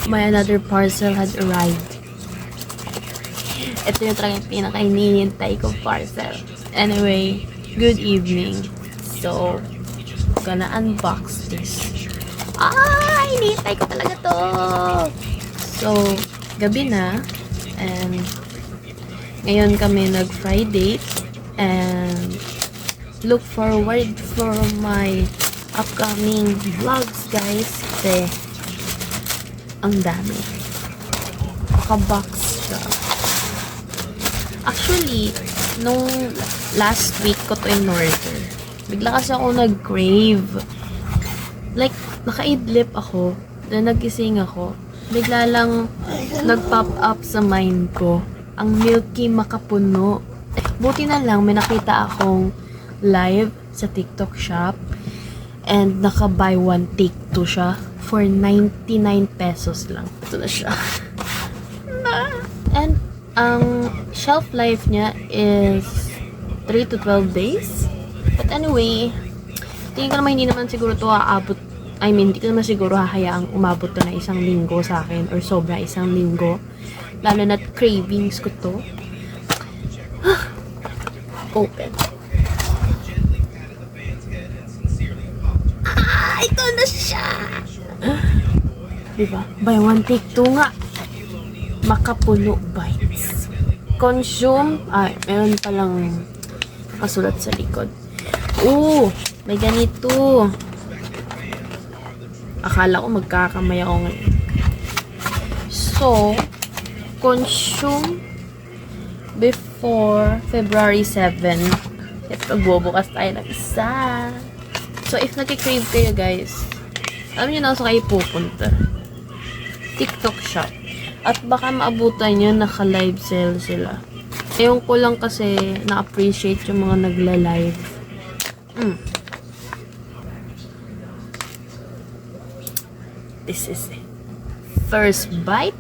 my another parcel had arrived. Ito yung talagang pinaka-hinihintay ko parcel. Anyway, good evening. So, gonna unbox this. Hinihintay ko talaga to. So, gabi na. And, ngayon kami nag-Friday. And, look forward for my upcoming vlogs, guys. Kasi, ang dami. Naka-box siya. Actually, nung last week ko to in-order, bigla kasi ako nag-crave. Like, naka-idlip ako. Then, nagising ako. Bigla lang nag-pop up sa mind ko. Ang Milky Makapuno. Buti na lang, may nakita akong live sa TikTok shop. And, naka-buy one, take two siya. For 99 pesos lang. Ito na siya. And, ang shelf life niya is 3 to 12 days. But anyway, tingin ko naman hindi naman siguro to aabot. I mean, hindi ko naman siguro hahayaang umabot to na 1 linggo sa akin or sobra 1 linggo. Lalo na't cravings ko to. Open. Ito na siya! Diba? Buy one, take two nga. Makapuno bites. Consume. Meron palang kasulat sa likod. May ganito. Akala ko magkakamay ako ngayon. So, consume before February 7. At magbubukas tayo ng isa. So, if nag-crave kayo, guys, alam nyo na saan kayo pupunta. TikTok shop. At baka maabutan nyo, naka-live sale sila. Ewan ko lang kasi na-appreciate yung mga nagla-live. This is it. First bite.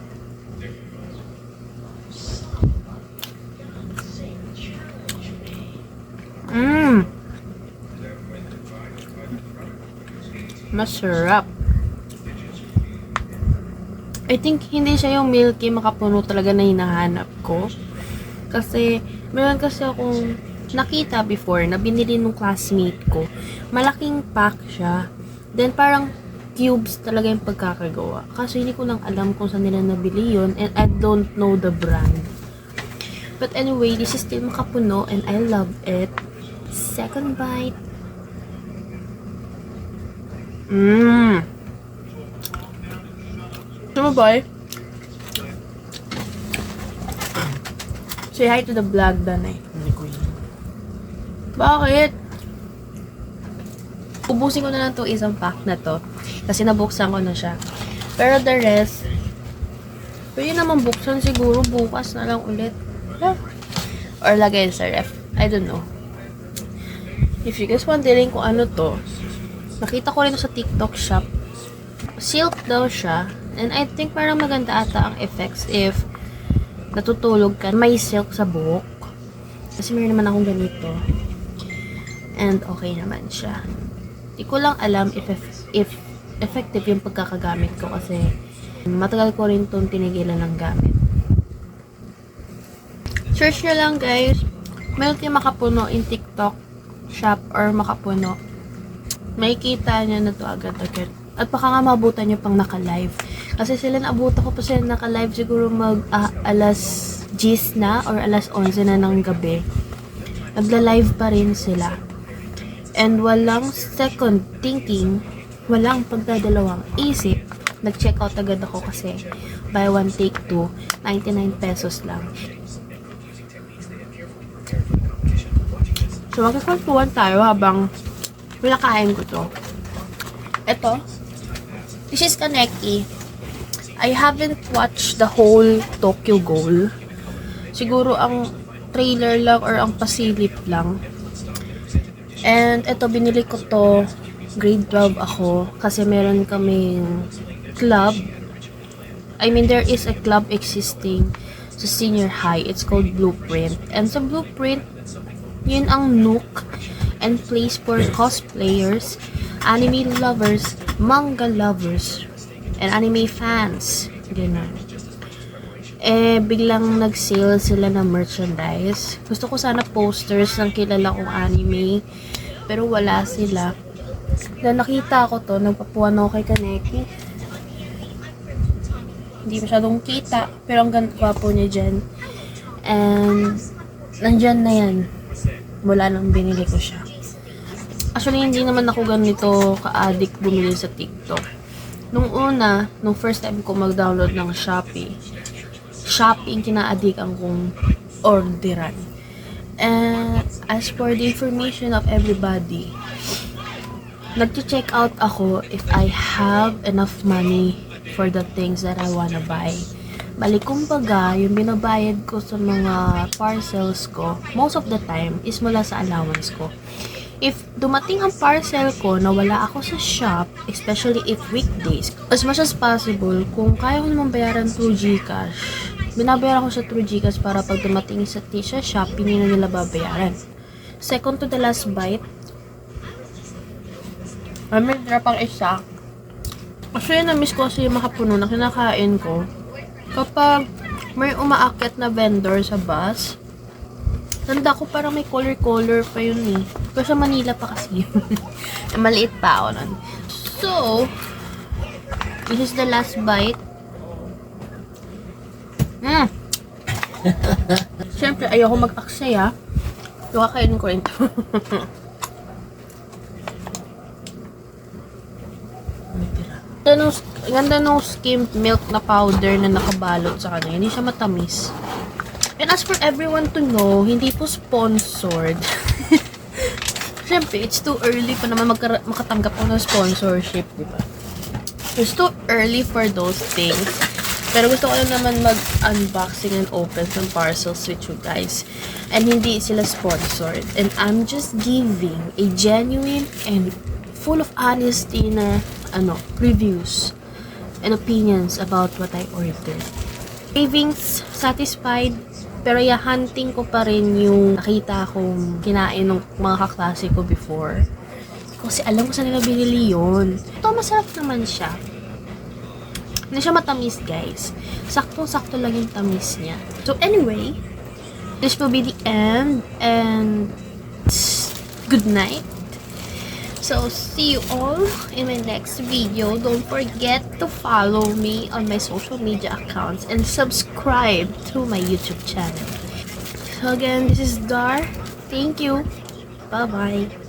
Masarap. I think hindi siya yung Milky Makapuno talaga na hinahanap ko. Kasi, meron kasi akong nakita before na binili nung classmate ko. Malaking pack siya. Then, parang cubes talaga yung pagkakagawa. Kasi hindi ko lang alam kung saan nila nabili yun. And I don't know the brand. But anyway, this is still Makapuno and I love it. Second bite. Boy. Say hi to the vlog, Danay. Hindi ko yun. Bakit? Ubusin ko na lang itong isang pack na to. Kasi nabuksan ko na siya. Pero the rest, pwede naman buksan siguro bukas na lang ulit. Or lagay sa ref. I don't know. If you guys wondering kung ano to, nakita ko rin sa TikTok shop. Silk daw siya. And I think parang maganda ata ang effects if natutulog ka. May silk sa buhok. Kasi meron naman akong ganito. And okay naman siya. Di ko lang alam if effective yung pagkakagamit ko kasi matagal ko rin itong tinigilan ng gamit. Search nyo lang, guys. Milky Makapuno in TikTok shop or Makapuno. May kita nyo na to agad-agad. At baka nga mabutan nyo pang naka-live. Kasi sila naabutan ko pa sila naka-live siguro alas 10 na or alas 11 na ng gabi. Nagla-live pa rin sila. And walang second thinking, walang pagdadalawang isip, nag-check out agad ako kasi buy one take two, 99 pesos lang. So magkakwentuhan tayo habang pinakain ko to. Ito, this is Kaneki. I haven't watched the whole Tokyo Ghoul. Siguro ang trailer lang or ang pasilip lang. And ito, binili ko to grade 12 ako kasi meron kaming club. I mean, there is a club existing sa senior high. It's called Blueprint. And sa Blueprint, yun ang nook and place for cosplayers, anime lovers, manga lovers, and anime fans Ganun. Eh, biglang nag-sale sila ng merchandise. Gusto ko sana posters ng kilala kong anime. Pero wala sila. Na nakita ko to, nagpapuan ako kay Kaneki. Hindi masyadong kita, pero ang gwapo niya dyan. And, nandyan na yan. Mula nang binili ko siya. Actually, hindi naman ako ganito ka-addict bumili sa TikTok. Nung una, nung first time ko mag-download ng Shopee, kina-addict kong orderan. And, as for the information of everybody, nag-check out ako if I have enough money for the things that I wanna buy. Balik kumbaga, yung binabayad ko sa mga parcels ko, most of the time, is mula sa allowance ko. If dumating ang parcel ko na wala ako sa shop, especially if weekdays, as much as possible, kung kaya ko naman bayaran through GCash, binabayaran ko siya through GCash para pag dumating sa shop, hindi na nila babayaran. Second to the last bite, may drop ang isa. Actually, na-miss ko kasi yung makapuno na kinakain ko. Kapag may umaakyat na vendor sa bus, tanda ko parang may color-color pa yun eh. Pero sa Manila pa kasi yun. Maliit pa ako nun. So, this is the last bite. Siyempre, ayoko mag-aksaya. So, kakainin ko rin ito. Ganda nung skimmed milk na powder na nakabalot sa kanya. Hindi siya matamis. And as for everyone to know, hindi po sponsored. Siyempre, it's too early pa naman makatanggap ko ng sponsorship, di ba? It's too early for those things. Pero gusto ko lang naman mag-unboxing and open some parcels with you guys. And hindi sila sponsored. And I'm just giving a genuine and full of honesty na reviews and opinions about what I ordered. Cravings satisfied, pero hunting ko pa rin yung nakita kong kinain ng mga kaklase ko before. Kasi alam ko sa nila binili yun. Ito, masarap naman siya. Hindi siya matamis, guys. Saktong-sakto lang yung tamis niya. So anyway, this will be the end, and good night. So, see you all in my next video. Don't forget to follow me on my social media accounts and subscribe to my YouTube channel. So again, this is Dar. Thank you. Bye-bye.